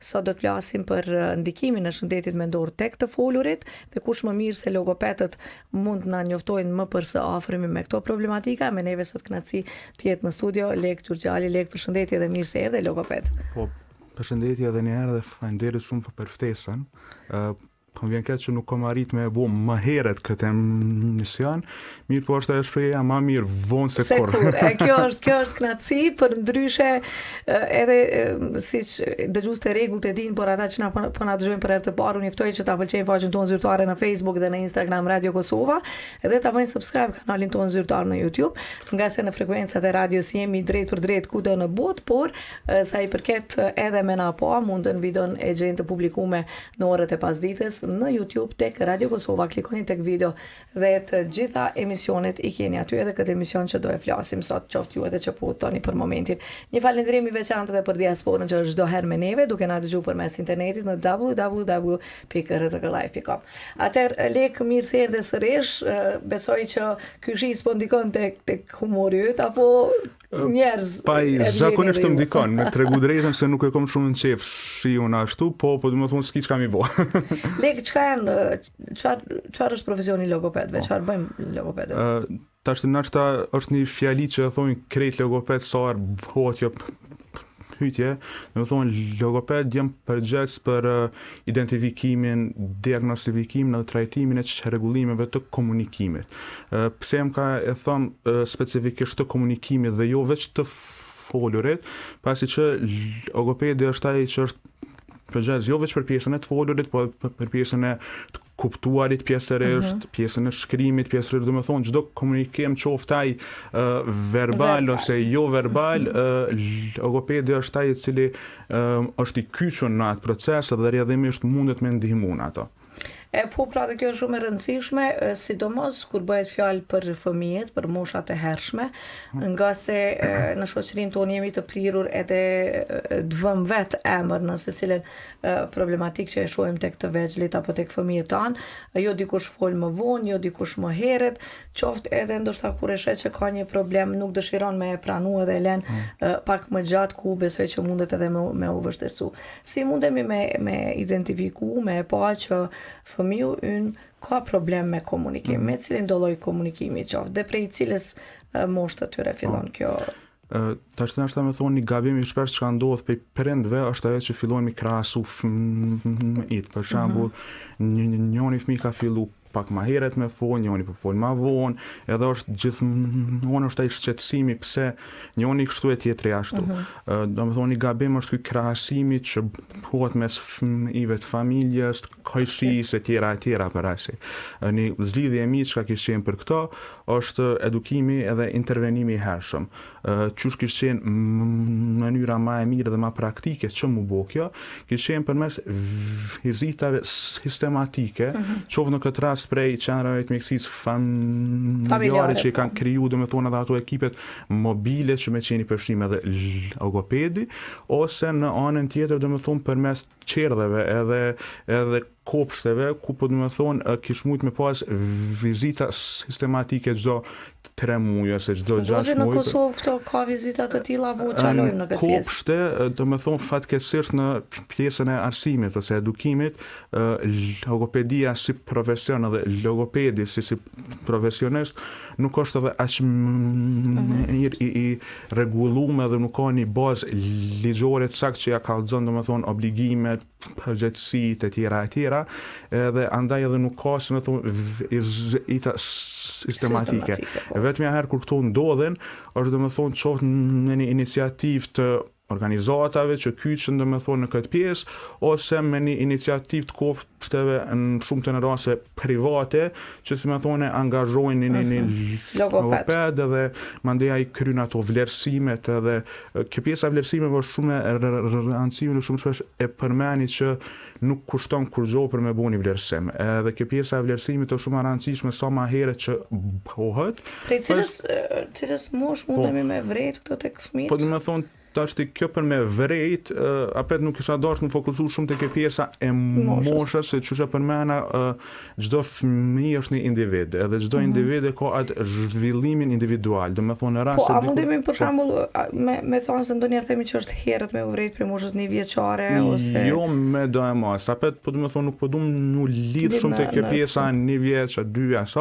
Sot do të flasim për ndikimin e shëndetit mendor tek të folurit dhe kush më mirë se logopedët mund na njoftojnë më përse afërmi me këto problematika. Me neve sot kënaqësi të jetë në studio Lek Gjurgjali. Lek, përshëndetje dhe mirë se erdhe logoped. Po, përshëndetje edhe një herë dhe faleminderit shumë për ftesën. Po vjen keq që nuk kam arrit me e bo më herët këtë emision, mirë po është e shpreha ma mirë vonë se kur. Kjo është kënaqësi, për ndryshe edhe siç dëgjueste rregullt e din, por ata që po na dëgjojnë për herë të parë, unë ftoj që ta pëlqejnë faqen tonë zyrtare në Facebook dhe në Instagram Radio Kosova, edhe ta bëjnë subscribe kanalin tonë zyrtar në YouTube, nga se në frekuencat e radios jemi drejt për drejt kudo në botë, por sa i përket edhe me na po, mundën videon e gjejnë të publikuar në orët e pasdites në YouTube tek Radio Kosova, klikoni tek video dhe të gjitha emisionet i keni aty, edhe këtë emision që do e flasim sot, qoftë ju edhe që po thoni për momentin. Një falënderim i veçantë edhe për diasporën që është çdo herë me neve, duke na dëgjuar përmes internetit në www.rtklive.com. Atëherë Lek, mirë se erdhe sërish, besoj që ky shi s'po ndikon tek humori yt apo njerëz. Zakonisht të ndikon, me tregu drejtën se nuk e kam shumë në qef shiun ashtu, po do të thonë s'ki çka mi bë. Lek, çfarë është profesioni logopedëve? Çfarë bëjmë logopedët? Tash nashta është një fjali që thonë krejt logoped sa bëhet jo pyetje, do të thonë logoped jam përgjegjës për identifikimin, diagnostifikimin dhe trajtimin e çrregullimeve të komunikimit. Pse më ka e them specifikisht të komunikimit dhe jo vetëm të folurit, pasi që logopedi është ai që është përgjegjës jo vetëm për pjesën e të folurit, por për pjesën e të kuptuarit pjesërisht, pjesën e shkrimit pjesërisht, do të thonë çdo komunikim qoftë ai verbal ose jo verbal, logopedi është ai i cili është i kyçur në atë proces dhe rrjedhimisht mundet me ndihmu në ato. Po, pra dhe kjo është shumë e rëndësishme, sidomos kur bëhet fjalë për fëmijët, për moshat e hershme, nga se në shoqërinë tonë jemi të prirur edhe të vëmë vetë emër në secilën problematikë që e shohim tek të vegjëlit apo tek fëmijët tanë, jo dikush fol më vonë, jo dikush më herët, qoftë edhe ndoshta kur e shet që ka një problem, nuk dëshiron me e pranu edhe e lën pak më gjatë, ku besoj që mundet edhe me u vështirësu. Si mundemi me identifiku, me e pa që fëmiu ynë ka problem me komunikim, me cilin do lloj komunikimi qoftë, dhe prej cilës moshë të tyre fillon kjo? Tash është me thonë një gabim i shpesh që ndodh prej prindve është ajo që fillojnë mi krahasu fëmijët. Për shembull, njëri fëmijë ka fillu pak më herët me fol, njëri po fol më vonë, edhe është gjithmonë është ai shqetësimi pse njëri kështu e tjetri ashtu. Domethënë një gabim është ky krahasimi që bëhet mes fëmijëve të familjes, kojshisë e tjera për asi. Një zgjidhje e mirë që ka qenë për këto është edukimi edhe intervenimi i hershëm. Qysh kishte qenë mënyra më e mirë dhe më praktike që mu bë kjo, kishte qenë përmes vizitave sistematike, qoftë në këtë rast prej qendrave të mjekësisë familjare që i kanë kriju, domethënë edhe ato ekipet mobile që me qenë i përshtim edhe logopedi, ose në anën tjetër domethënë përmes qerdheve edhe kopshteve, ku po domethënë kish mujt me pas vizita sistematike çdo 3 muaj ose çdo 6 muaj. Në Kosovë këto ka vizita të tilla apo çalojmë në këtë pjesë? Kopshte, domethënë fatkeqësisht në pjesën e arsimit ose edukimit, logopedia si profesion dhe logopedi si profesionist nuk është edhe aq i rregulluar dhe nuk ka një bazë ligjore të saktë që ja kallëzon domethënë obligimet, përgjegjësitë e tjera, edhe andaj edhe nuk ka vizita sistematike. Vetëm herë kur këto ndodhen, është domethënë qoftë në një iniciativë të organizatave që kyçen domethënë në këtë pjesë, ose me një iniciativë të kopshteve në shumë të raste private, që si më thonë angazhojnë një logoped dhe mandej ai kryen ato vlerësimet, edhe kjo pjesa e vlerësimeve është shumë e rëndësishme, shumë shpesh e përmeni që nuk kushton kur gjë për me bëni vlerësim. Edhe kjo pjesa e vlerësimit është shumë e rëndësishme sa më herët që bëhet. Prej cilës moshë mundemi me vret këto tek fëmijët? Po domethënë tash kjo për me vrejt, apet nuk isha dashur të fokusu shumë te kjo pjesa e moshës, se çuçi për mëna çdo fëmijë është një individ, edhe çdo individ ka atë zhvillimin individual. Domethënë në rast po, a mundemi për shembull me thonë se ndonjëherë themi që është herët me u vrejt për moshës 1 vjeçare ose jo me do e mos, apet po domethënë nuk po duam nu lidh shumë te kjo pjesa 1 vjeç, 2 vjeç,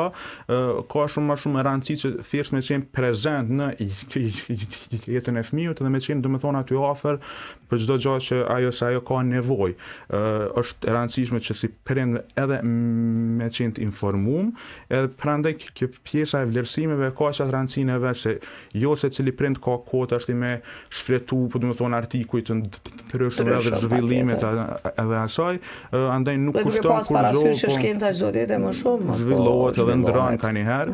ka shumë më shumë rëndësi që thjesht me qenë prezant në jetën e fëmijës dhe me qenë domethënë aty afër për çdo gjë që ajo ka nevojë. Është e rëndësishme që si prind edhe me qenë të informuar, edhe prandaj kjo pjesa e vlerësimeve ka çat rëndësinë e vet, se jo se cili prind ka kohë tash me shfletu, po domethënë artikuj të ndryshëm edhe zhvillimet edhe asaj, andaj nuk kushton kur që shkenca çdo ditë më shumë zhvillohet edhe ndron kanjëherë,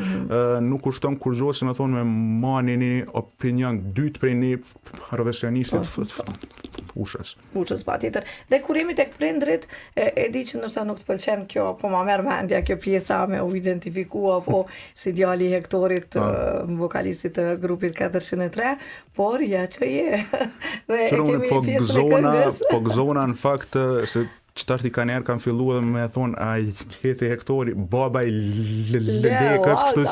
nuk kushton kur gjë se më thonë me marrni një opinion dytë prej një profesionistit fushës patjetër. Dhe kur jemi tek prindrit, e di që ndoshta nuk të pëlqen kjo, po ma merr mendja kjo pjesa me u identifikua po si djali i Hektorit, vokalistit të grupit 403, por ja që je. Dhe e kemi pjesën e këngës. Po gëzona në fakt se qëtarti kanë fillu edhe me thonë a jeti Hektori, baba i lekës, kështu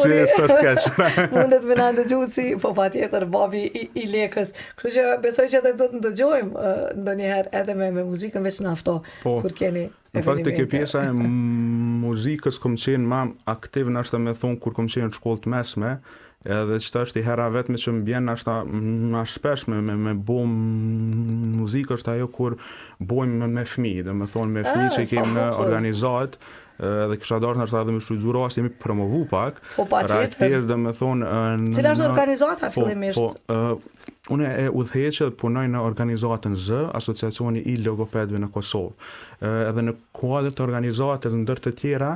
që është kaq. Mundet me na ndëgjuesi, po patjetër babi i lekës. Kështu që besoj që edhe do të ndëgjojmë ndonjëherë edhe me muzikën veç na afto kur keni në fakt kjo pjesa e muzikës kom qenë më aktiv nashta me thonë kur kom qenë në shkollë të mesme, edhe që është i hera vetme që më bjen nashta na shpesh me bo muzikë është ajo kur bojmë me fëmijë, dhe me thonë me fëmijë që i kemi në organizat, edhe kisha dashur nashta edhe me shfrytëzu rast jemi promovu pak. Po patjetër. Dhe me thonë cila është organizata fillimisht? Unë e udhëheq dhe punoj në organizatën Z, Asociacioni i Logopedëve në Kosovë. Edhe në kuadër të organizatës ndër të tjera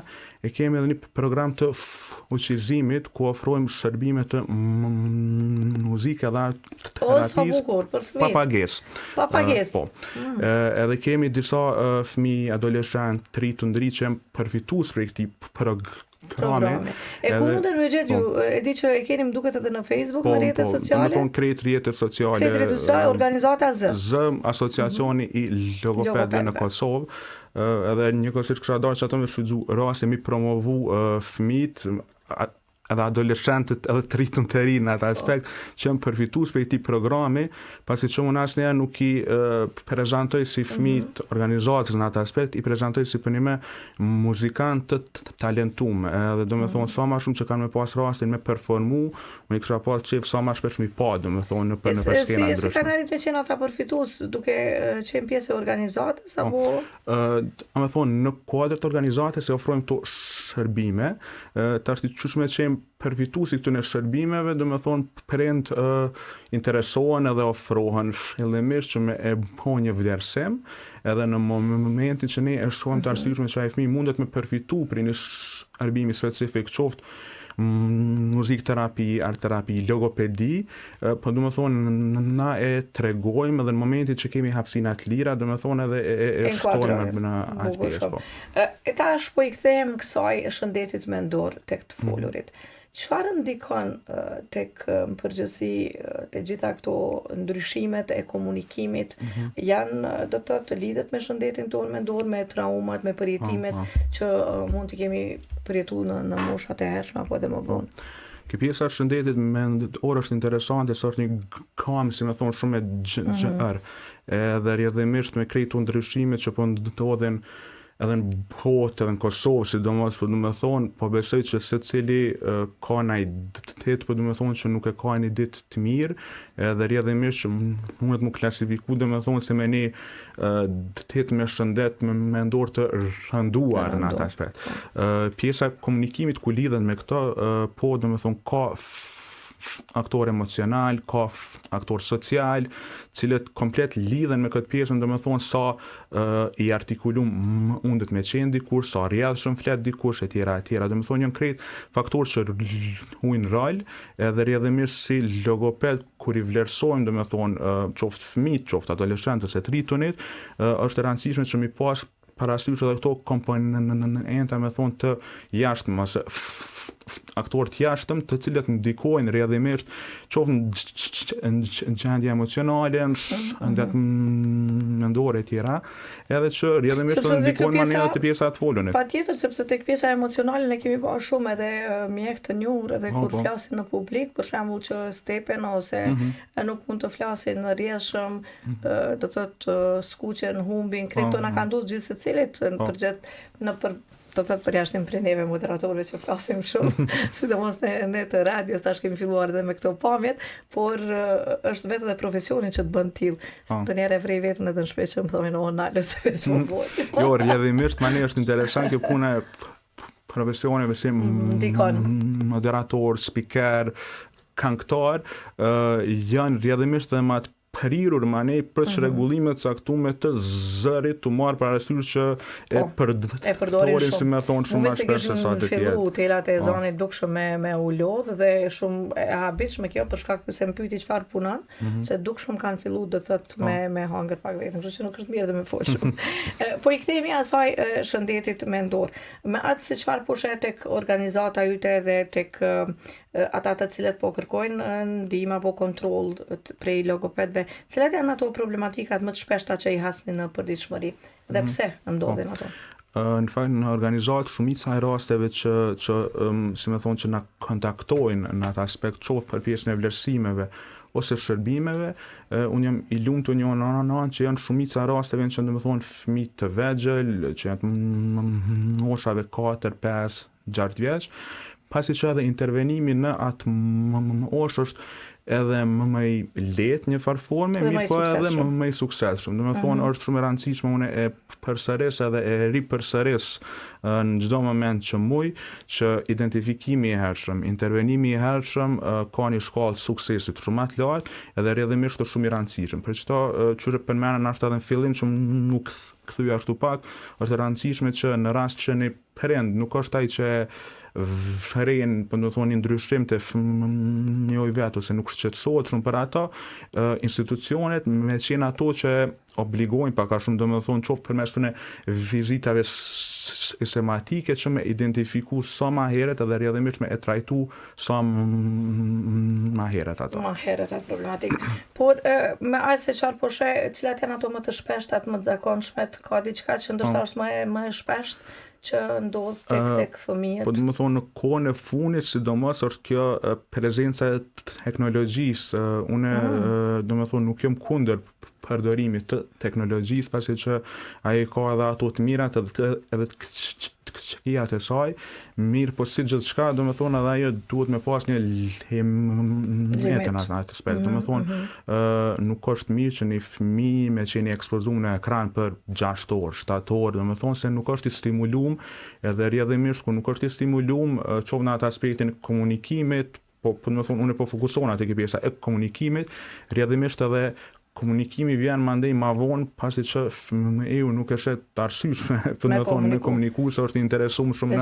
e kemi edhe një program të fuqizimit ku ofrojmë shërbime të muzikë dhe terapisë papagesë. Po. Edhe kemi disa fëmijë adoleshent të rritur që janë përfitues prej këtij programi. E ku mundën me gjetë ju? E di që e keni më duket edhe në Facebook, në rrjetet sociale? Po, në krejt rrjetet sociale. Krejt rrjetet sociale, organizata Z. Z, Asociacioni i Logopedëve në Kosovë. Edhe njëkohësisht kisha dashur që ato me shfrytëzu raste mi promovu fëmijët edhe adoleshentët edhe të rritën të rinë në atë aspekt që janë përfitues për këtij programi, pasi që unë asnjëherë nuk i prezantoj si fëmijë organizatës në atë aspekt, i prezantoj si për një muzikantë të talentuar. Edhe domethënë sa më shumë që kanë me pas rastin me performu, unë kisha pas çef sa më shpesh mi pa, domethënë në skena ndryshme. Si kanë arritur të qenë ata përfitues duke qenë pjesë e organizatës apo? Domethënë në kuadër të organizatës e ofrojmë këto shërbime, tash çush me qenë përfituesi këtyre shërbimeve, domethënë prind interesohen edhe ofrohen fillimisht që me e bëj një vlerësim, edhe në momentin që ne e shohim të arsyeshme që ai fëmijë mundet me përfitu prej një shërbimi specifik, qoftë muzikëterapi, artterapi, logopedi, po domethënë na e tregojmë edhe në momentin që kemi hapësina të lira, domethënë edhe e shtojmë në atë pjesë. E tash po i kthehem kësaj shëndetit mendor tek të folurit. Çfarë ndikon tek në përgjithësi të gjitha këto ndryshimet e komunikimit janë do të lidhet me shëndetin tonë mendor, me traumat, me përjetimet që mund të kemi përjetuar në moshat e hershme apo edhe më vonë. Kjo pjesa e shëndetit mendor është interesante, është një gamë, si më thonë, shumë e gjerë. Edhe rrjedhimisht me krejt ndryshimet që po ndodhin edhe në botë, edhe në Kosovë, sidomos, po domethënë, po besoj që secili ka një ditë, po domethënë që nuk e ka një ditë të mirë, edhe rrjedhimisht që mundet mu klasifiku, domethënë se me një ditë me shëndet mendor të rënduar në atë aspekt. Pjesa e komunikimit ku lidhet me këto, po domethënë ka aktor emocional, ka aktor social, cilët komplet lidhen me këtë pjesën, domethënë sa i artikulum mundet me qenë dikush, sa rrjedhshëm flet dikush, e tjera. Domethënë janë krejt faktorë që luajnë rol, edhe rrjedhimisht si logoped kur i vlerësojmë, domethënë qoftë fëmijët, qoftë adoleshentët e të rritunit, është e rëndësishme që mi pas parasysh edhe këto komponente me thonë të jashtëm ose aktorë të jashtëm të cilët ndikojnë rrjedhimisht qoftë në gjendje emocionale, në mendore tjera, edhe që rrjedhimisht ndikojnë manera të pjesa të folunit. Patjetër, sepse tek pjesa emocionale ne kemi pa shumë edhe mjek të njohur edhe kur flasin në publik, për shembull që stepen ose nuk mund të flasin në rrjedhshëm, do thotë skuqen, humbin, këto na kanë ndodhur gjithë secilit në përgjith në do të thotë përjashtim prej neve moderatorëve që flasim shumë, sidomos ne të radios, tash kemi filluar edhe me këto pamjet, por është vetë edhe profesioni që të bën tillë. Të njerë e vrej vetën edhe në shpesh që më thonë, o, nalë se veç më vojë. Jo, rrjedhimisht mani është interesant kjo puna e profesioneve si moderator, speaker, këngëtar, janë rrjedhimisht dhe më të prirur mani për çrregullimet caktuar të zërit të marrë parasysh që e përdorin si me thonë shumë më shpesh se sa të tjerë. Fillu telat e zonit dukshëm me u lodh dhe shumë e habitshme kjo për shkak se më pyeti çfarë punon, se dukshëm kanë filluar do thotë me hangër pak vetëm, kështu që nuk është mirë dhe me fol shumë. Po i kthehemi asaj shëndetit mendor. Me atë se çfarë pushet tek organizata yte dhe tek ata të cilët po kërkojnë ndihmë apo kontroll prej logopedëve, cilat janë ato problematikat më të shpeshta që i hasnin në përditshmëri dhe pse ndodhin ato? Në fakt në organizatë shumica e rasteve që si më thonë që na kontaktojnë në atë aspekt qoftë për pjesën e vlerësimeve ose shërbimeve, unë jam i lumtur një anë që janë shumica e rasteve që do të thonë fëmijë të vegjël, që janë moshave 4, 5, 6 vjeç, pasi që edhe intervenimi në atë moshë është edhe më i lehtë një farë forme, mirë po edhe më i suksesshëm. Do të thonë është shumë e rëndësishme unë e përsëris edhe e ripërsëris në çdo moment që muj që identifikimi i hershëm, intervenimi i hershëm ka një shkallë suksesit shumë të lartë edhe rrjedhimisht është shumë i rëndësishëm. Për çdo çure përmendën ashtu edhe në fillim që nuk kthyej ashtu pak, është e rëndësishme që në rast që një prind nuk është ai që vren, po do thonë ndryshim të fëmijëve vet ose nuk shqetësohet shumë për ato, institucionet me qenë ato që obligojnë pak a shumë do të thonë qoftë përmes të vizitave sistematike që me identifiku sa më herët edhe rrjedhimisht me e trajtu sa më herët ato. Më herët ato problematik. Por me aq se çfarë po sheh, cilat janë ato më të shpeshtat, më të zakonshmet, ka diçka që ndoshta është më e shpesht që ndodh tek fëmijët. Po do të thonë në kohën e fundit sidomos është kjo prezenca e teknologjisë. Unë do të thonë nuk jam kundër përdorimit të teknologjisë, pasi që ai ka edhe ato të mirat edhe të këqijat e saj, mirë po si gjithçka, do të thonë edhe ajo duhet me pas një limit në atë aspekt. Do të thonë nuk është mirë që një fëmijë me qenë ekspozuar në ekran për 6 orë, 7 orë, do të thonë se nuk është i stimuluar, edhe rrjedhimisht kur nuk është i stimuluar, qoftë në atë aspektin e komunikimit, po do të thonë unë po fokusohem te kjo pjesa e komunikimit, rrjedhimisht edhe komunikimi vjen mandej ma vonë pasi që fëmiu nuk është të arsyeshme për të thonë me komuniku se është i interesuar shumë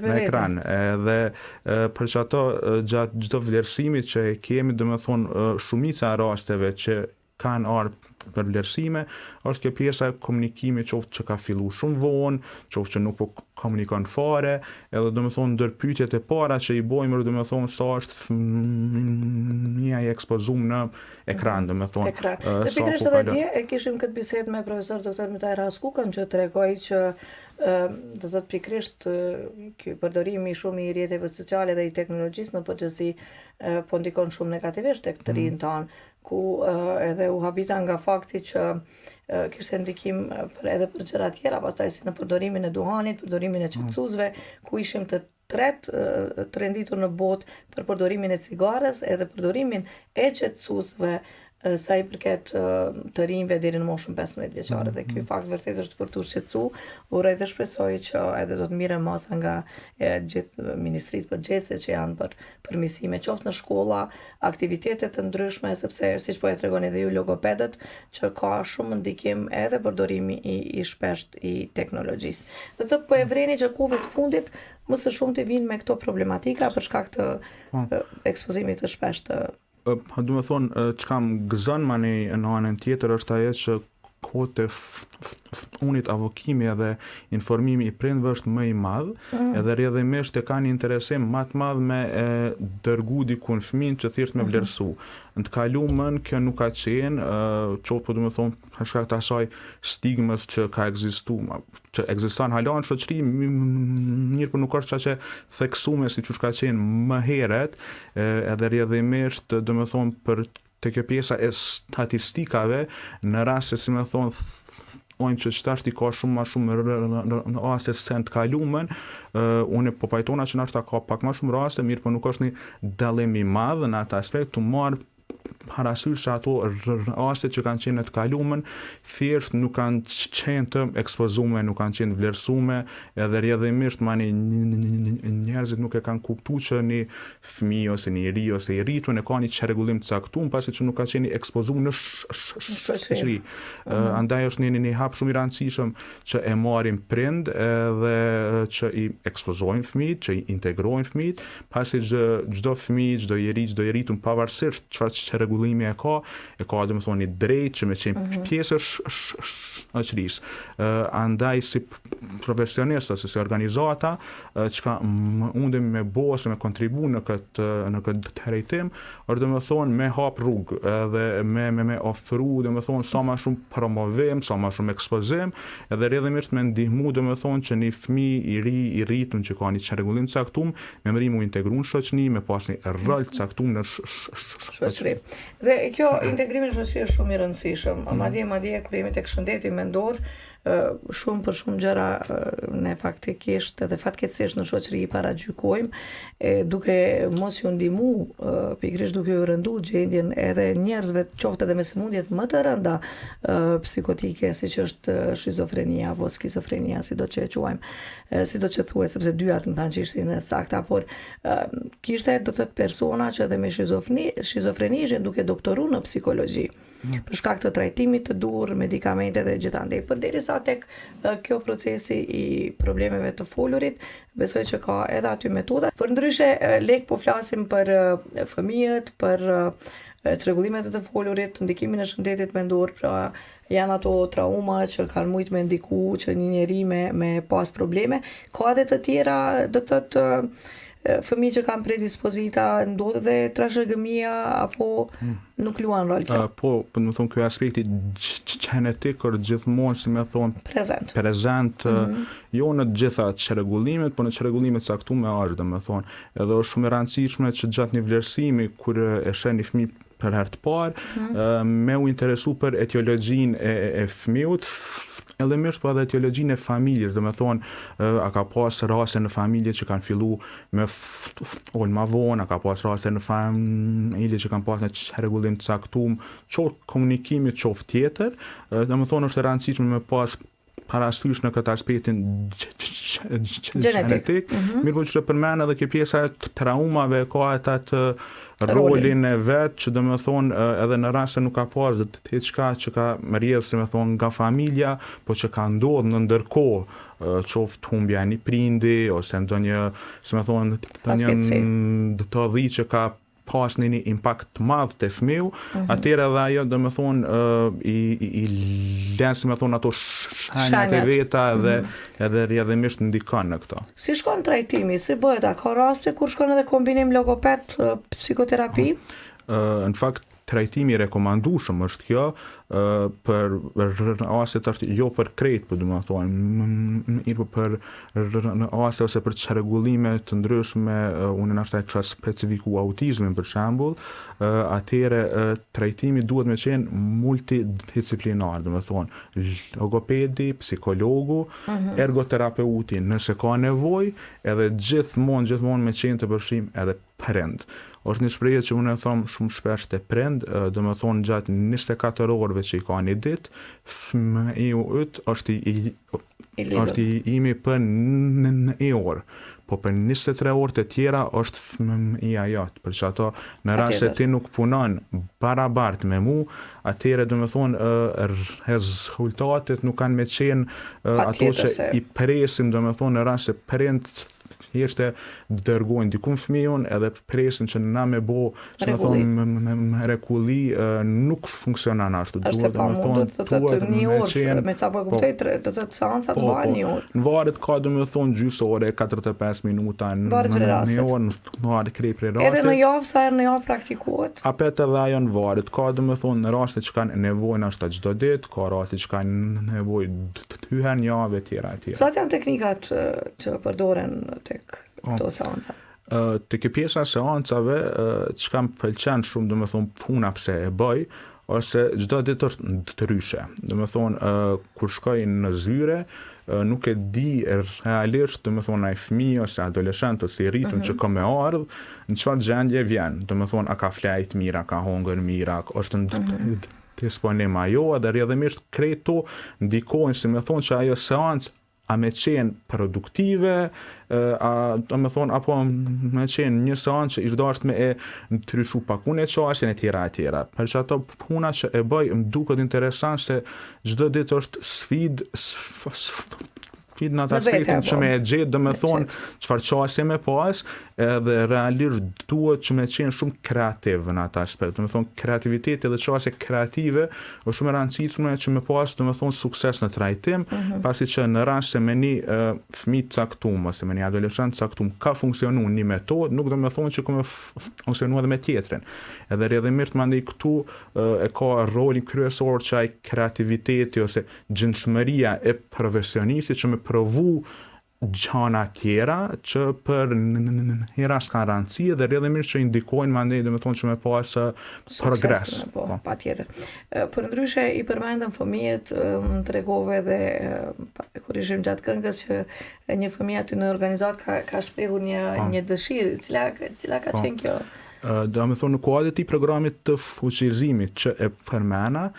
në ekran. Edhe për çato gjatë çdo vlerësimit që kemi, domethënë shumica e rasteve që kanë ardhur për vlerësime, është kjo pjesa e komunikimit qoftë që ka filluar shumë vonë, qoftë që nuk po komunikon fare, edhe domethënë ndër pyetjet e para që i bëjmë domethënë sa është fëmia i ekspozuar në ekran, domethënë. Dhe pikërisht edhe dje e kishim këtë bisedë me profesor doktor Mitaj Raskukën që tregoi që do thotë pikërisht ky përdorimi shumë i rrjeteve sociale dhe i teknologjisë në përgjithësi po ndikon shumë negativisht tek të rinjt tanë, ku edhe u habita nga fakti që kishte ndikim edhe për gjëra tjera, pastaj si në përdorimin e duhanit, përdorimin e qetësuesve, ku ishim të të renditur në botë për përdorimin e cigares edhe përdorimin e qetësuesve sa i përket të rinjve deri në moshën 15 vjeçare. Dhe ky fakt vërtet është për t'u shqetësu. Uroj dhe shpresoj që edhe do të mirë masa nga gjithë ministritë përgjithëse që janë për përmirësime qoftë në shkolla, aktivitete të ndryshme, sepse siç po e tregoni edhe ju logopedët, që ka shumë ndikim edhe përdorimi i shpesht i teknologjisë. Do thotë po e vreni që kohëve të fundit më së shumti vinë me këto problematika për shkak të ekspozimit të shpesht të do të thonë çka më gëzon mani në anën tjetër është ajo që kohët e unit avokimi edhe informimi i prindve është më i madh, edhe rrjedhimisht e kanë interesim më të madh me dërgu dikun fëmin që thjesht me vlerësu. Në të kaluamën kjo nuk ka qenë, qoftë po domethënë për shkak të asaj stigmës që ka ekzistuar, që ekziston hala në shoqëri, mirë po nuk është që theksuar siç ka qenë më herët, edhe rrjedhimisht domethënë për te kjo pjesa e statistikave, në rast se si më thonë ojnë që qëtashti ka shumë ma shumë në raste se në të kaluamën, unë po pajtona që nashta ka pak ma shumë raste, mirë po nuk është një dallim i madh në atë aspekt, të marë parasysh se ato raste që kanë qenë në të kaluamën thjesht nuk kanë qenë të ekspozume, nuk kanë qenë vlerësume, edhe rrjedhimisht mani njerëzit nuk e kanë kuptuar që një fëmijë ose një ri ose i rritur e ka një çrregullim të caktuar pasi që nuk ka qenë ekspozuar në shoqëri. Andaj është një hap shumë i rëndësishëm që e marrin prind edhe që i ekspozojnë fëmijët, që i integrojnë fëmijët, pasi çdo fëmijë, çdo i ri, çdo i rritur pavarësisht çfarë çrregullimi e ka domethënë një drejtë që me qenë pjesë shoqërisë. Andaj si profesionist ose si organizata çka mundem me bo ose me kontribu në këtë drejtim, është domethënë me hap rrugë edhe me ofru domethënë sa më shumë promovim, sa më shumë ekspozim, edhe rrjedhimisht me ndihmu domethënë që një fëmijë i ri i rritur që ka një çrregullim të caktuar, me mrim u integru në shoqëri, me pas një rol të caktuar në shoqëri. Dhe kjo integrimi në shoqëri është shumë i rëndësishëm. Madje kur jemi tek shëndeti mendor, shumë për shumë gjëra ne faktikisht edhe fatkeqësisht në shoqëri i paragjykojmë duke mos ju ndihmu, pikërisht duke ju rëndu gjendjen edhe njerëzve qoftë edhe me sëmundjet më të rënda psikotike, siç është shizofrenia apo skizofrenia, sido që e quajmë, sido që thuaj sepse dyat më thanë që ishin sakta, por kishte do të thotë persona që edhe me shizofreni ishin duke doktoru në psikologji për shkak të trajtimit të dur, medikamente dhe gjithandej. Përderisa tek kjo procesi i problemeve të folurit, besoj që ka edhe aty metoda. Përndryshe, lek po flasim për fëmijët, për çrregullimet e të folurit, ndikimin e shëndetit mendor, pra janë ato trauma që kanë mujt me ndiku që një njeri me pas probleme. Ka edhe të tjera, do të thotë fëmijë që kanë predispozita, ndodhet dhe trashëgimia apo nuk luan rol kjo? Po, do të thonë ky aspekti gjenetik është gjithmonë, si më thon, prezent jo në të gjitha çrregullimet, por në çrregullimet caktuara është, domethënë, edhe është shumë e rëndësishme që gjatë një vlerësimi kur e sheh një fëmijë për herë të parë, me u interesu për etiologjinë e fëmijët, edhe mirë po edhe etiologjinë e familjes, domethënë a ka pas raste në familje që kanë fillu me ma vonë, a ka pas raste në familje që kanë pas në çrregullim të caktuar, qoftë komunikimi, qoftë tjetër, domethënë është e rëndësishme me pas parasysh në këtë aspektin gjenetik. Mirë po që përmend edhe kjo pjesa e traumave ka atë rolin e vet që domethënë edhe në rast se nuk ka pas diçka që ka rrjedhë si më thon nga familja, po që ka ndodhur në ndërkohë qoftë humbja e një prindi ose ndonjë, si më thon, ndonjë dëtodhi që ka pas një impakt të madh te fëmiu, atëherë edhe ajo domethënë i lën, si më thon, ato shenjat e veta edhe rrjedhimisht ndikon në këto. Si shkon trajtimi? Si bëhet? Ka raste kur shkon edhe kombinim logoped psikoterapi? Në fakt trajtimi i rekomandueshëm është kjo për raste është jo për krejt, po domethënë për raste ose për çrregullime të ndryshme, unë nashta e kisha specifikuar autizmin për shembull, atëherë trajtimi duhet me qenë multidisciplinar, domethënë logopedi, psikologu, ergoterapeuti nëse ka nevojë, edhe gjithmonë me qenë të përfshim edhe prind. Është një shprehje që unë e them shumë shpesh te prind, domethënë gjatë 24 orëve që i ka një ditë, fëmiu yt është i imi për një orë, po për 23 orë të tjera është fëmia jot, për që ato në rast se ti nuk punon barabart me mu, atëherë domethënë rezultatet nuk kanë me qenë ato që i presim, domethënë në rast se prind heshte dërgojnë dikun fëmijën edhe presin që na me bo, që me thonë, me rekulli, nuk funksionan ashtu. Është e pamundur, do të thotë një orë, me ca po e kuptoj, do të thotë seancat bëhen një orë. Në varet ka do me thonë gjysore, 45 minuta, në orë, në varet krej prej rastit. Edhe në javë, sa herë në javë praktikohet? Apet edhe ajo në varet, ka do me thonë në rastit që kanë nevojnë ashtu çdo ditë, ka rastit që kanë nevojë 2 herë në javë e tjera. Cilat janë teknikat që përdoren tek këto seanca? Të kjo pjesa seancave, që kam pëlqen shumë, do me thonë, puna pse e bëj, ose çdo ditë është ndryshe. Do me thonë, kur shkoj në zyre, nuk e di realisht, do me thonë, ai fëmijë ose adoleshent ose i rritur që ka me ardhë, në çfarë gjendje vjen. Do me thonë, a ka flajt mira, ka hongër mira, është në disponim ajo, edhe rrjedhimisht krejto ndikojnë, si me thonë që ajo seancë a me qenë produktive, do me thonë, apo me qenë një seancë që ishdo është me e ndryshu pakun e qasjen e tjera. Për që ato puna që e bëj, më duket interesant se çdo ditë është sfidë në atë aspektin që me e gjetë, do me thonë çfarë qasje me pas, edhe realisht duhet që me qenë shumë kreativ në atë aspekt. Do me thonë kreativiteti dhe qasje kreative është shumë e rëndësishme që me pas, do me thonë, sukses në trajtim, pasi që në rast se me një fëmijë caktum ose me një adoleshent caktum ka funksionu një metodë, nuk do me thonë që ka me funksionu edhe me tjetrin. Edhe rrjedhimisht mandej këtu e ka rolin kryesor që ai kreativiteti ose gjendshmëria e profesionistit që me provu gjana tjera që për hera s'ka rëndësi dhe rrjedhimisht që indikojnë mandej do me thonë që me pas progres. Po, patjetër. Për ndryshe i përmendëm fëmijët, më tregove dhe kur ishim gjatë këngës që një fëmijë aty në organizat ka shprehur një dëshirë, cila ka qenë kjo? Do me thonë në kuadër të programit të fuqizimit që e përmena,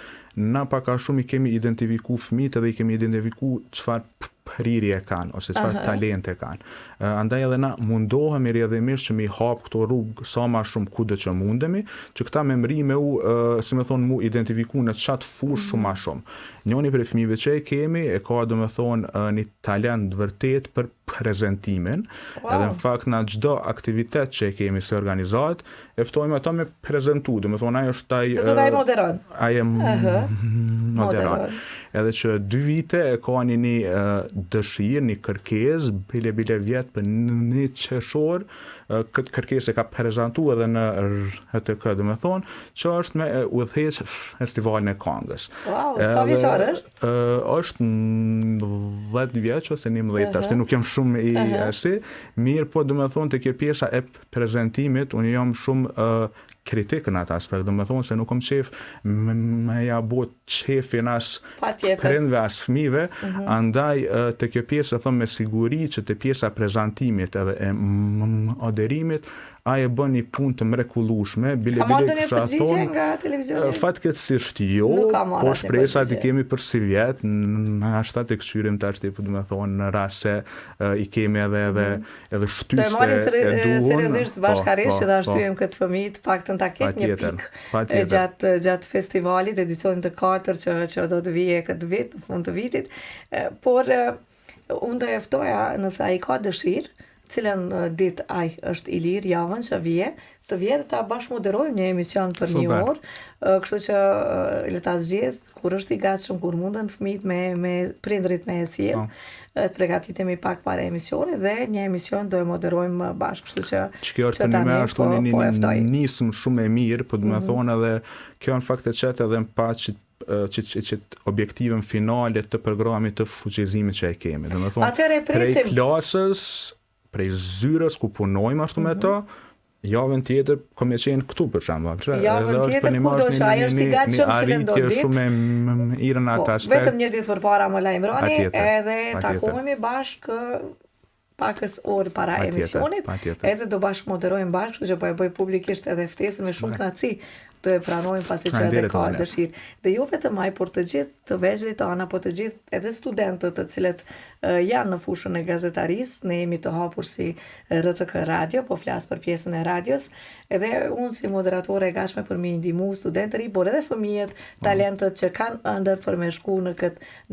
na paka shumë i kemi identifiku fëmijët edhe i kemi identifiku çfarë prirje kanë ose çfarë talente kanë. Andaj edhe na mundohemi rrjedhimisht që mi hap këto rrugë sa më shumë kudo që mundemi, që këta me mri me si me thonë, mu identifiku në çat fushë shumë më shumë. Njëri prej fëmijëve që e kemi e ka do me thonë një talent vërtet për prezentimin, edhe në fakt në çdo aktivitet që e kemi si organizat, e ftojmë ata me prezentu, do me thonë ai është ai ai moderon. Ai e moderon. Edhe që 2 vite e ka një dëshirë, një kërkesë, bile vjet për një qershor, këtë kërkesë e ka prezentu edhe në RTK, do me thonë, që është me udhëheq festivalin e këngës. Wow, sa vjeçar është? Është 10 vjeç ose 11, ashtu nuk jam shumë i asi, mirë, po do me thonë të kjo pjesa e prezentimit, unë jam shumë kritik në atë aspekt, do me thonë se nuk kom qef me ja bo qefin as prindve as fëmijëve, andaj të kjo pjesë thëmë me siguri që të pjesa prezentimit edhe e moderimit, a e bën një punë të mrekullueshme, bile një përgjigje nga televizioni? Fatkeqësisht jo, po shpresat i kemi për si vjet, në ashtat e këshyrim të ashtë, do me thonë, në rast se i kemi edhe shtyste e duhur. Do e marim seriozisht bashkarisht që dhe ashtujem këtë fëmijë, paktën ta ketë një pikë gjatë festivalit, edicionit të 4 që do të vije këtë vit, në fund të vitit, por unë do e ftoja nëse ai ka dëshirë, cilën ditë ai është i lirë javën që vije, të vjetë ta bashkëmoderojmë një emision për një orë, kështu që le ta zgjedh kur është i gatshëm, kur munden fëmijët me prindrit me e sjell, të përgatitemi pak para emisionit dhe një emision do e moderojmë bashkë, kështu që kjo është për një ashtu një nisëm shumë e mirë, po do me thonë edhe kjo në fakt e qetë edhe më pak që objektivën finale të programit të fuqizimit që e kemi. Do me thonë, prej klasës, prej zyrës ku punojmë ashtu me ta, javën tjetër kom e qenë këtu për shembull. Javën tjetër ku do që ajo është i gatshëm cilën do ditë. Shumë me irën atë aspekt. Vetëm një ditë përpara më lajmëroni edhe takohemi bashkë pakës orë para emisionit. Edhe do bashkë moderojmë bashkë, që po e bëj publikisht edhe ftesën me shumë kënaqësi të e pranojmë pasi që edhe ka dëshirë. Dhe jo vetëm ai, por të gjithë të vegjëlit tanë, apo të gjithë edhe studentët të cilët janë në fushën e gazetarisë, ne jemi të hapur si RTK Radio, po flas për pjesën e radios, edhe unë si moderatore e gatshme për mi ndihmu studentë ri, por edhe fëmijët, talentët që kanë ëndër për me shku në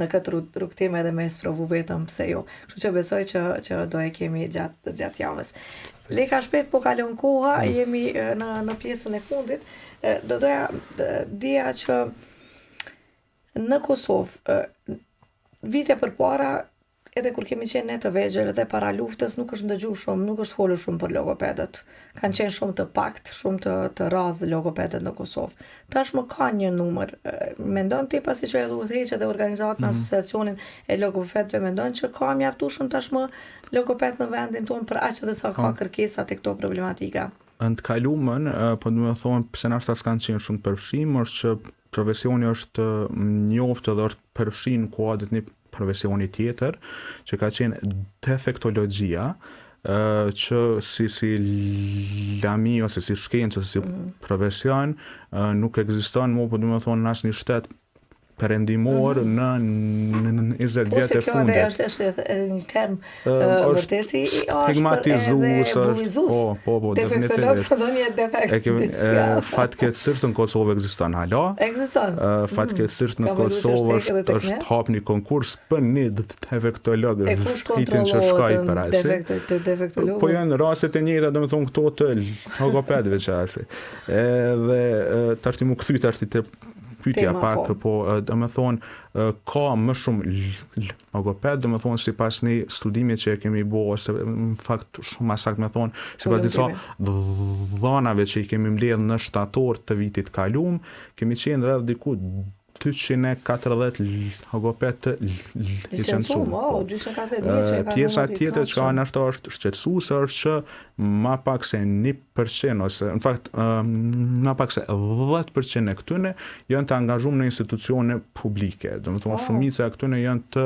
këtë rrugtim edhe me sprovu vetëm pse jo. Kështu që besoj që do e kemi gjatë javës. Leka shpejt po kalon koha, jemi në pjesën e fundit. Doja dija që në Kosovë, vite përpara, edhe kur kemi qenë ne të vegjël edhe para luftës, nuk është ndëgju shumë, nuk është folur shumë për logopedët. Kanë qenë shumë të pakt, shumë të radhë logopedët në Kosovë. Tashmë ka një numër. Mendon ti pasi që edhe udhëheqjet dhe organizatën asociacionin e logopedëve mendon që ka mjaftueshëm tashmë logoped në vendin tonë për aq edhe sa ka kërkesa te këto problematika. Në të kaluamën, po do të thonë pse na s'kan qenë shumë të përfshim, është që profesioni është njoftë dhe është përfshin në kuadrin e një profesioni tjetër, që ka qenë defektologjia, që si lami ose si shkencë, ose si profesion, nuk ekziston më, po do të thonë në asnjë shtet perëndimor në 20 vjet e fundit. Ose kjo është një term vërtet i stigmatizues është. Po, defektolog do një defekt. Fatkeqësisht në Kosovë ekziston hala. Ekziston. Fatkeqësisht në Kosovë është hap një konkurs për një defektolog. E kush kontrollon defektolog? Po janë rastet e njëjta, domethënë këto të logopedëve që asi. Edhe tash ti më kthy tash ti pyetja pak, po do të thonë ka më shumë logoped, do të thonë sipas një studimi që kemi bërë, ose në fakt shumë më saktë më thonë sipas disa dhënave që i kemi mbledhur në shtator të vitit kaluam, kemi qenë rreth diku 240 logoped të licencuar. Pjesa tjetër që nështë është shqetësuese është që ma pak se 1% ose në fakt ma pak se 10% e këtyne janë të angazhuar në institucione publike. Do të thonë shumica e këtyne janë të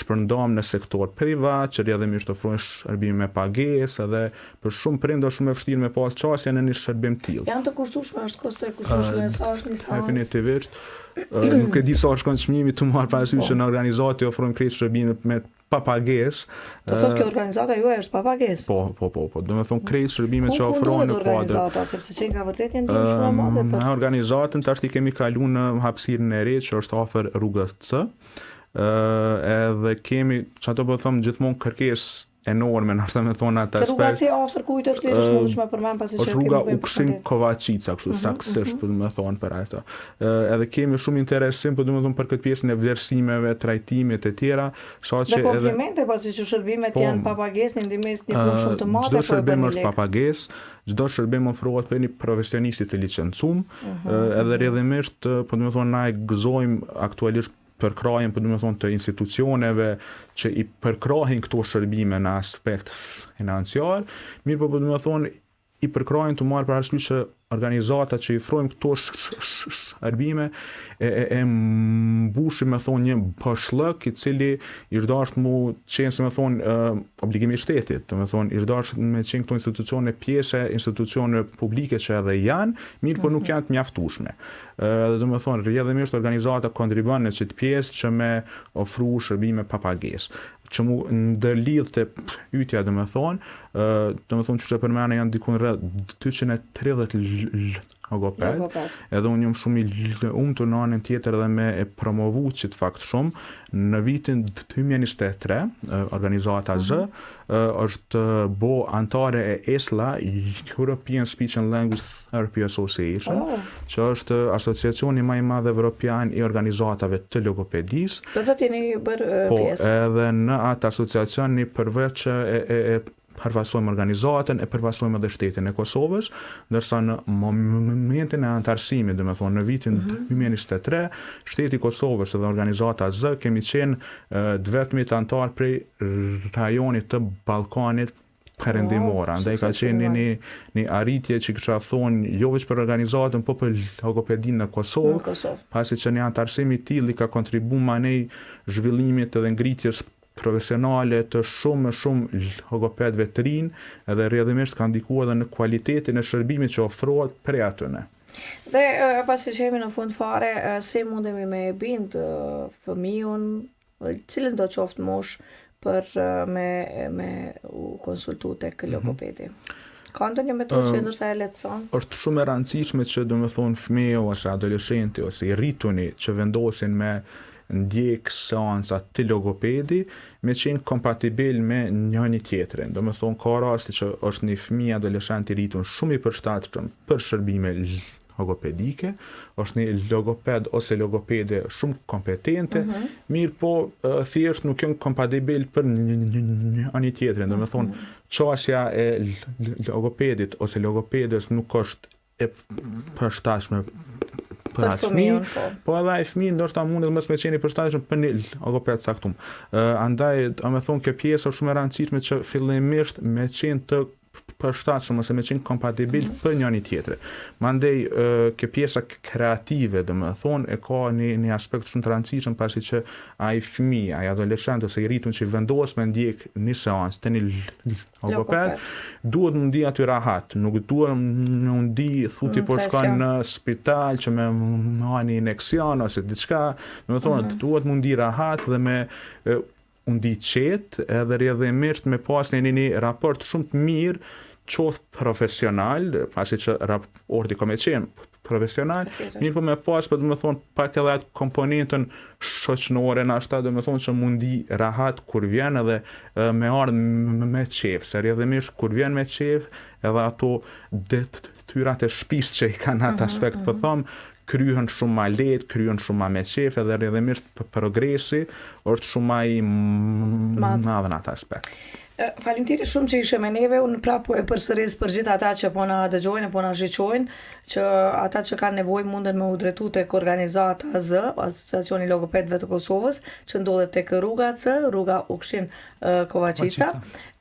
shpërndarë në sektor privat, që rrjedhimisht ofrojnë shërbime me pagesë, edhe për shumë prindër shumë e vështirë me pas çështje në një shërbim tillë. Janë të kushtueshme, është kosto e kushtueshme, sa është një seancë? Definitivisht. Nuk e di sa shkon çmimi të marr parasysh që në organizati ofrojnë krejt shërbime me pa pagesë. Po thotë që organizata juaj është pa pagesë. Po. Do të thonë krejt shërbime që ofrojnë në organizata, sepse që nga vërtet janë ndihmë shumë madhe për. Në organizatën tash i kemi kaluar në hapësirën e re që është afër rrugës C. Edhe kemi, çato po them, gjithmonë kërkesë enorme në të me thonë atë aspekt. Rruga si afër kujt është lirësh mundësh më përmend pasi që rruga Uksin Kovačica, kështu saktësisht po më thonë për atë. Edhe kemi shumë interesim po do të thonë për këtë pjesën e vlerësimeve, trajtimit e tjera, saqë edhe komplimente pasi që shërbimet janë pa pagesë, një ndihmës një punë shumë të madhe. Çdo shërbim është pa pagesë, çdo shërbim ofrohet për një profesionistit të licencuar, edhe rrjedhimisht po do të thonë na e gëzojmë aktualisht përkrajen, po do të thonë të institucioneve që i përkrahin këto shërbime në aspekt financiar, mirë po do të thonë i përkrajen të marrë parasysh që organizata që i ofrojnë këto shërbime e mbushin me thonë një bashllëk i cili i dashur mu qenë se me thonë obligimi i shtetit, do të thonë i dashur me qenë këto institucione pjesë institucione publike që edhe janë, mirë po nuk janë të mjaftueshme. Do të thonë rrjedhimisht organizata kontribuon në çet pjesë që me ofru shërbime pa pagesë. Që mu ndërlidh të pyetja do të thonë që përmena janë dikun rreth 230 logoped, edhe unë jam shumë i lumtur në anën tjetër dhe me e promovu që të fakt shumë në vitin 2023 organizata Z është bo antare e ESLA, European Speech and Language Therapy Association, që është asociacioni më i madh evropian i organizatave të logopedisë. Do të jeni bërë pjesë. Po, edhe në atë asociacion një përveç e përfaqësojmë organizatën, e përfaqësojmë edhe shtetin e Kosovës, ndërsa në momentin e antarësimit, do të thonë në vitin 2023, shteti i Kosovës dhe organizata Z kemi qenë vetëmit antar prej rajonit të Ballkanit perëndimor. Andaj ka qenë një arritje që kisha thonë jo vetëm për organizatën, po për logopedinë në Kosovë, pasi që një antarësim i tillë ka kontribuar manej zhvillimit edhe ngritjes profesionale të shumë logopedëve të rinj, edhe rrjedhimisht ka ndikuar edhe në cilëtetin e shërbimit që ofrohet prej atyne. Dhe pasi që jemi në fund fare, si mundemi me e bind fëmijën, cilën do qoftë mosh për me u konsultu tek logopedi. Ka ndonjë metodë që ndoshta e lehtëson? Është shumë e rëndësishme që domethënë fëmiu ose adoleshenti ose i rrituni që vendosin me ndjek seanca të logopedi me qenë kompatibil me njëri tjetrin. Domethënë ka raste që është një fëmijë adoleshent i rritur shumë i përshtatshëm për shërbime logopedike, është një logoped ose logopede shumë kompetente, mirë po thjesht nuk janë kompatibil për një tjetrin. Domethënë çështja e logopedit ose logopedes nuk është e përshtatshme për atë fëmijë, po edhe ai fëmijë ndoshta mundet mos me qenë i përshtatshëm për një logoped caktuar. Andaj, domethënë kjo pjesë është shumë e rëndësishme që fillimisht me qenë të përshtatshëm ose me qenë kompatibil për njëri tjetrin. Mandej kjo pjesa kreative, domethënë, e ka një aspekt shumë të rëndësishëm pasi që ai fëmijë, ai adoleshent ose i rritur që vendos me ndjek një seancë të një logoped, duhet mundi aty rahat, nuk duhet mundi thuti po shkon në spital që me marrë injeksion ose diçka, domethënë duhet mundi rahat dhe me undi qetë edhe rrjedhimisht me pas një raport shumë të mirë, qoftë profesional, pasi që raporti ka me qenë profesional, mirë po me pas për domethënë pak edhe atë komponentën shoqërore nashta domethënë që mundi rahat kur vjen edhe me ardhmë me qef, se rrjedhimisht kur vjen me qef edhe ato detyrat e shtëpisë që i kanë atë aspekt po them, kryhen shumë ma lehtë, kryhen shumë ma me qef edhe rrjedhimisht progresi është shumë ma i madh në atë aspekt. Faleminderit shumë që ishe me neve, unë prapë e përsëris për gjithë ata që po na dëgjojnë, po na shiqojnë, që ata që kanë nevojë munden me u drejtu tek organizata Z, Asociacioni Logopedëve të Kosovës, që ndodhet tek rruga C, rruga Ukshin Kovačica.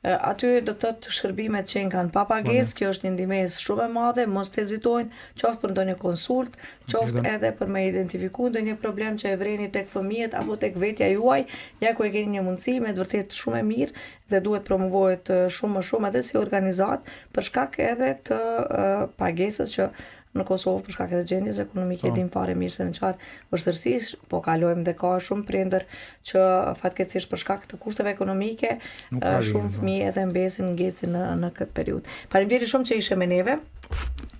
Aty do të thotë shërbimet që kanë pa pagesë, kjo është një ndihmesë shumë e madhe, mos të hezitojnë, qoftë për ndonjë konsult, qoftë edhe për me identifiku ndonjë problem që e vreni tek fëmijët apo tek vetja juaj, ja ku e keni një mundësi me të vërtet shumë e mirë dhe duhet promovohet shumë më shumë edhe si organizat për shkak edhe të pagesës që në Kosovë për shkak të gjendjes ekonomike dim fare mirë se në çfarë vështirësish po kalojmë dhe ka shumë prindër që fatkeqësisht për shkak të kushteve ekonomike shumë fëmijë edhe mbesin ngecin në këtë periudhë. Faleminderit shumë që ishe me neve.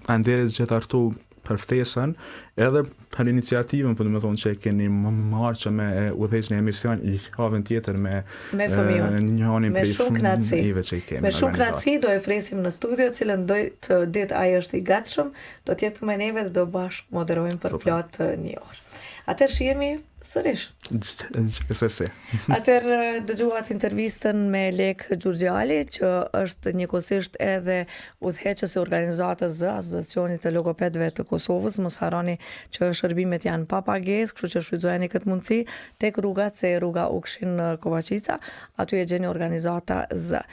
Faleminderit gjithashtu për ftesën, edhe për iniciativën, po domethënë që e keni marrë që me udhëheq në emision javën tjetër me njërin prej fëmijëve që i kemi. Me shumë kënaqësi do e fresim në studio, cilën do të ditë ai është i gatshëm, do të jetë me neve dhe do bashkë moderojmë për plot një orë. Atëherë shihemi sërish. Atëherë dëgjuat intervistën me Lek Gjurgjali, që është njëkohësisht edhe udhëheqës e organizatës Z, Asociacionit të Logopedëve të Kosovës. Mos harroni që shërbimet janë pa pagesë, kështu që shfrytëzoni këtë mundësi tek rruga C, rruga Ukshin Kovačica, aty e gjeni organizata Z.